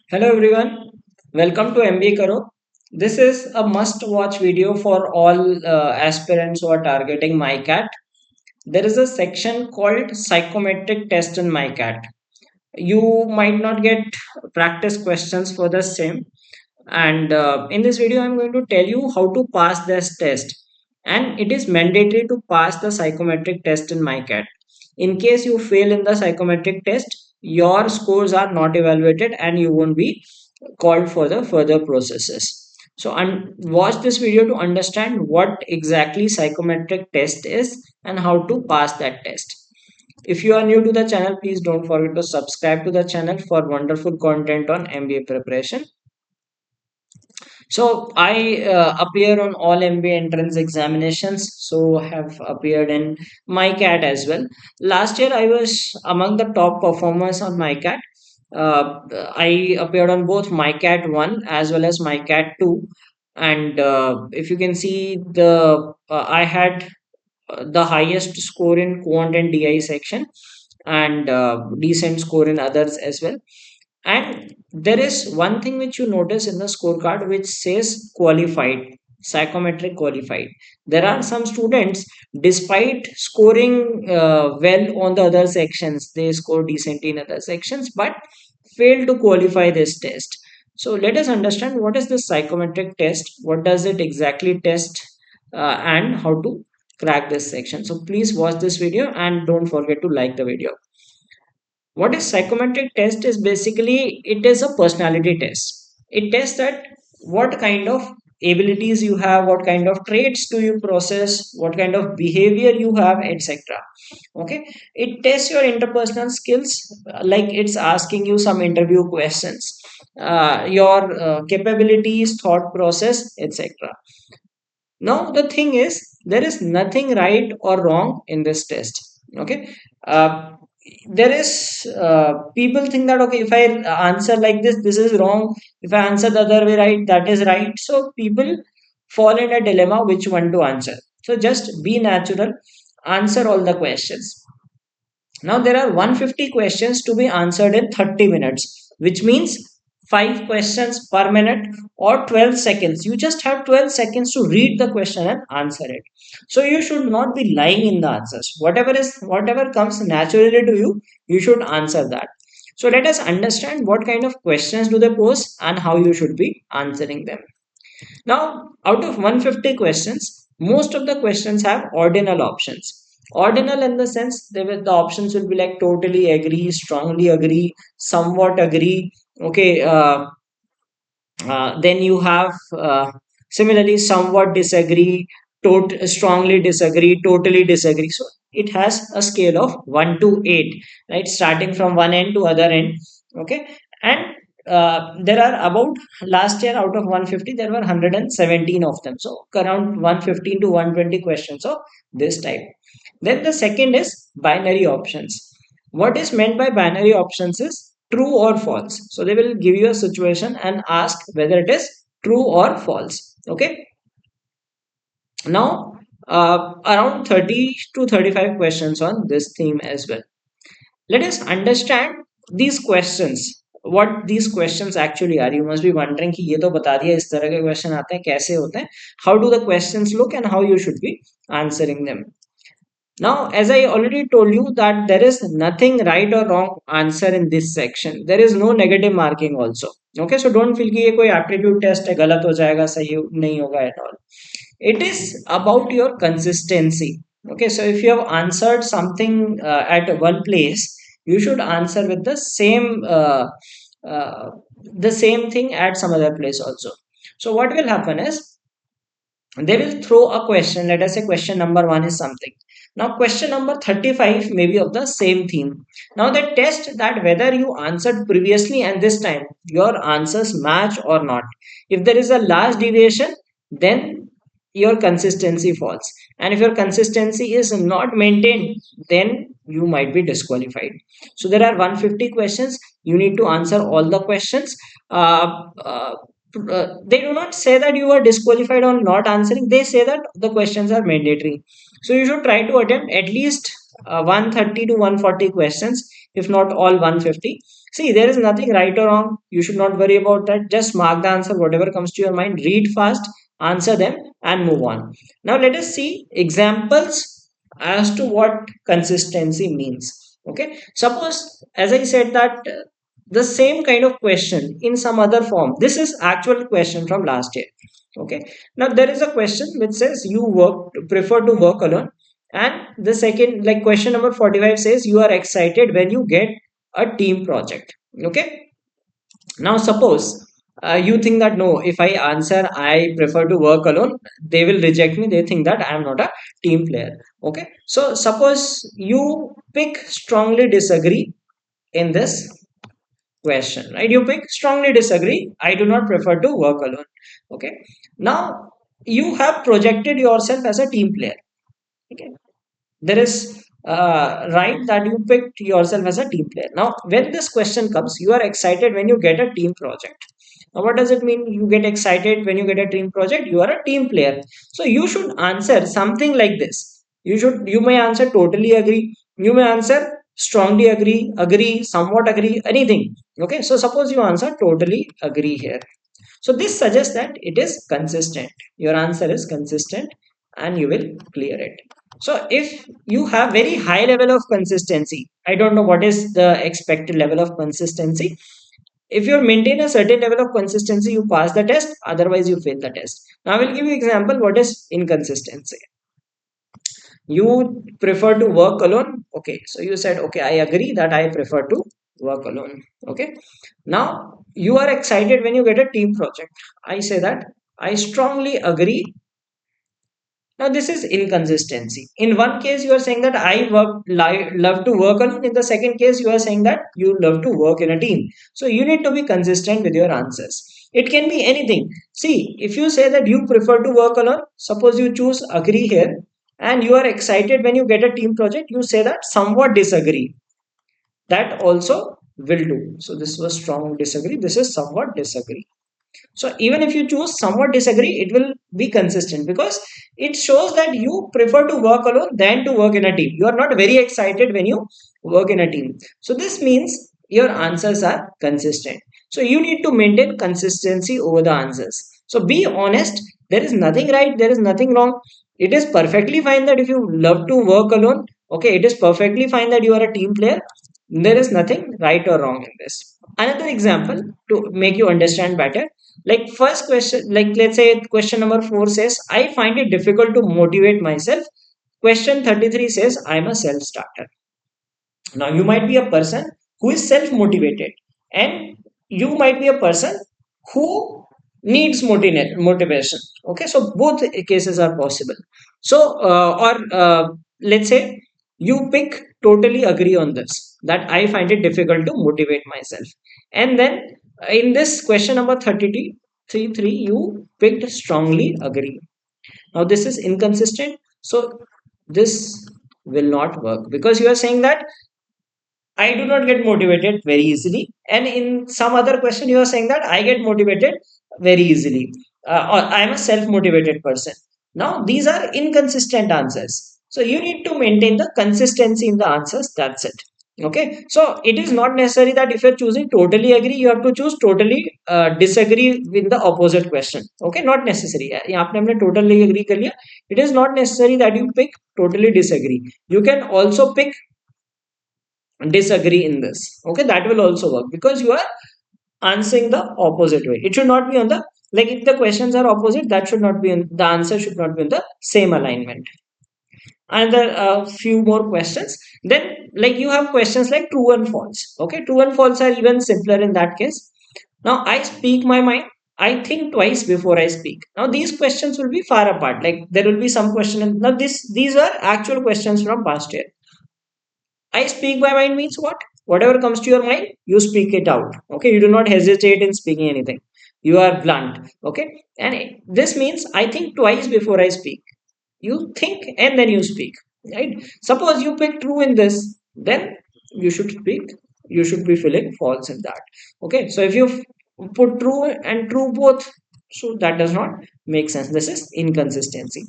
Hello everyone, welcome to MBA Karo. This is a must-watch video for all aspirants who are targeting MICAT. There is a section called Psychometric Test in MICAT. You might not get practice questions for the same, and in this video, I'm going to tell you how to pass this test. And it is mandatory to pass the psychometric test in MICAT. In case you fail in the psychometric test, your scores are not evaluated and you won't be called for the further processes. So watch this video to understand what exactly psychometric test is and how to pass that test. If you are new to the channel, please don't forget to subscribe to the channel for wonderful content on MBA preparation. So I appear on all MBA entrance examinations. So I have appeared in MICAT as well. Last year I was among the top performers on MICAT. I appeared on both MICAT 1 as well as MICAT 2. And if you can see I had the highest score in quant and DI section and decent score in others as well. And there is one thing which you notice in the scorecard which says qualified, psychometric qualified. There are some students, despite scoring well on the other sections, they score decently in other sections, but fail to qualify this test. So let us understand what is the psychometric test, what does it exactly test, and how to crack this section. So please watch this video and don't forget to like the video. What is psychometric test is basically it is a personality test. It tests that what kind of abilities you have, what kind of traits do you process, what kind of behavior you have, etc. Okay, it tests your interpersonal skills, like it's asking you some interview questions, your capabilities, thought process, etc. Now the thing is, there is nothing right or wrong in this test. Okay, uh, there is people think that okay, if I answer like this is wrong. If I answer the other way right, that is right. So people fall in a dilemma which one to answer. So just be natural, answer all the questions. Now there are 150 questions to be answered in 30 minutes, which means 5 questions per minute or 12 seconds. You just have 12 seconds to read the question and answer it. So you should not be lying in the answers. Whatever comes naturally to you, you should answer that. So let us understand what kind of questions do they pose and how you should be answering them. Now, out of 150 questions, most of the questions have ordinal options. Ordinal in the sense the options will be like totally agree, strongly agree, somewhat agree. Okay, then you have similarly somewhat disagree, strongly disagree, totally disagree. So it has a scale of 1 to 8, right? Starting from one end to other end. Okay, and there are about last year out of 150 there were 117 of them, so around 115 to 120 questions of this type. Then the second is binary options. What is meant by binary options is true or false. So they will give you a situation and ask whether it is true or false. Okay. Now, around 30 to 35 questions on this theme as well. Let us understand these questions. What these questions actually are. You must be wondering कि ये तो बता दिया इस तरह के question आते हैं कैसे होते हैं. How do the questions look and how you should be answering them. Now, as I already told you that there is nothing right or wrong answer in this section. There is no negative marking also. Okay, so don't feel कि ये कोई aptitude test है गलत हो जाएगा सही नहीं होगा at all. It is about your consistency. Okay, so if you have answered something at one place, you should answer with uh, the same thing at some other place also. So what will happen is they will throw a question. Let us say question number 1 is something. Now question number 35 may be of the same theme. Now they test that whether you answered previously and this time your answers match or not. If there is a large deviation, then your consistency falls, and if your consistency is not maintained, then you might be disqualified. So there are 150 questions. You need to answer all the questions. They do not say that you are disqualified on not answering. They say that the questions are mandatory. So you should try to attempt at least 130 to 140 questions. if not all 150. See, there is nothing right or wrong. You should not worry about that. Just mark the answer, whatever comes to your mind, read fast, answer them, and move on. Now, let us see examples as to what consistency means. Okay, suppose, as I said, that the same kind of question in some other form. This is actual question from last year. Okay, now there is a question which says you prefer to work alone, and the second, like question number 45 says you are excited when you get a team project. Okay, now suppose you think that no, if I answer I prefer to work alone, they will reject me, they think that I am not a team player. Okay, so suppose you pick strongly disagree in this question, right? You pick strongly disagree, I do not prefer to work alone. Okay, now you have projected yourself as a team player. Okay, there is right that you picked yourself as a team player. Now when this question comes, you are excited when you get a team project. Now what does it mean, you get excited when you get a team project? You are a team player, so you should answer something like this. You may answer totally agree, you may answer strongly agree, agree, somewhat agree, anything. Okay, so suppose you answer totally agree here, so this suggests that it is consistent. Your answer is consistent and you will clear it. So if you have very high level of consistency, I don't know what is the expected level of consistency. If you maintain a certain level of consistency, you pass the test, otherwise you fail the test. Now I will give you example what is inconsistency. You prefer to work alone. Okay, so you said, okay, I agree that I prefer to work alone. Okay, now you are excited when you get a team project. I say that I strongly agree. Now this is inconsistency. In one case you are saying that love to work alone. In the second case you are saying that you love to work in a team. So you need to be consistent with your answers. It can be anything. See, if you say that you prefer to work alone, suppose you choose agree here, and you are excited when you get a team project, you say that somewhat disagree. That also will do. So this was strong disagree. This is somewhat disagree. So even if you choose somewhat disagree, it will be consistent because it shows that you prefer to work alone than to work in a team. You are not very excited when you work in a team. So this means your answers are consistent. So you need to maintain consistency over the answers. So be honest. There is nothing right. There is nothing wrong. It is perfectly fine that if you love to work alone, okay, it is perfectly fine that you are a team player. There is nothing right or wrong in this. Another example to make you understand better, like first question, like let's say question number 4 says I find it difficult to motivate myself. Question 33 says I'm a self starter. Now you might be a person who is self motivated, and you might be a person who needs motivation. Okay, so both cases are possible. So or let's say you pick totally agree on this, that I find it difficult to motivate myself, and then in this question number 33 you picked strongly agree. Now this is inconsistent, so this will not work because you are saying that I do not get motivated very easily. And in some other question, you are saying that I get motivated very easily. Or I am a self motivated person. Now, these are inconsistent answers. So, you need to maintain the consistency in the answers. That's it. Okay. So, it is not necessary that if you're choosing totally agree, you have to choose totally disagree with the opposite question. Okay. Not necessary. यहाँ पे हमने totally agree कर लिया. It is not necessary that you pick totally disagree. You can also pick disagree in this. Okay, that will also work because you are answering the opposite way. It should not be on the, like if the questions are opposite, that should not be in the answer, should not be in the same alignment. And there are a few more questions. Then like you have questions like true and false. Okay, true and false are even simpler in that case. Now I speak my mind, I think twice before I speak. Now these questions will be far apart, like there will be some question. Now these are actual questions from past year. I speak my mind means what? Whatever comes to your mind, you speak it out. Okay, you do not hesitate in speaking anything. You are blunt. Okay, and this means I think twice before I speak. You think and then you speak. Right? Suppose you pick true in this, then you should speak. You should be feeling false in that. Okay, so if you put true and true both, so that does not make sense. This is inconsistency.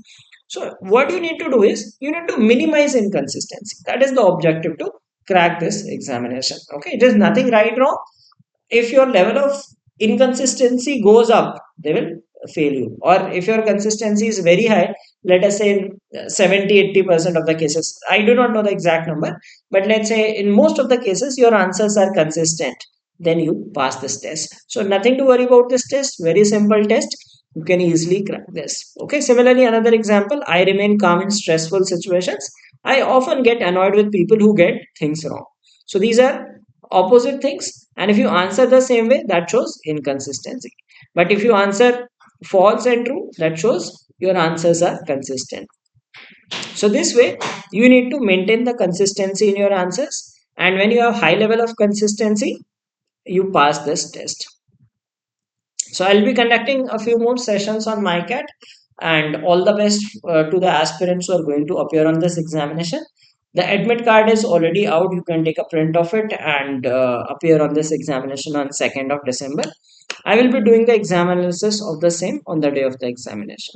So what you need to do is you need to minimize inconsistency. That is the objective to crack this examination. Okay, it is nothing right wrong. If your level of inconsistency goes up, they will fail you. Or if your consistency is very high, let us say in 70-80% of the cases, I do not know the exact number, but let's say in most of the cases your answers are consistent, then you pass this test. So nothing to worry about this test, very simple test, you can easily crack this. Okay, similarly, another example, I remain calm in stressful situations. I often get annoyed with people who get things wrong. So these are opposite things, and if you answer the same way, that shows inconsistency. But if you answer false and true, that shows your answers are consistent. So this way you need to maintain the consistency in your answers, and when you have high level of consistency, you pass this test. So I'll be conducting a few more sessions on MyCat, and all the best to the aspirants who are going to appear on this examination. The admit card is already out. You can take a print of it and appear on this examination on 2nd of December. I will be doing the exam analysis of the same on the day of the examination.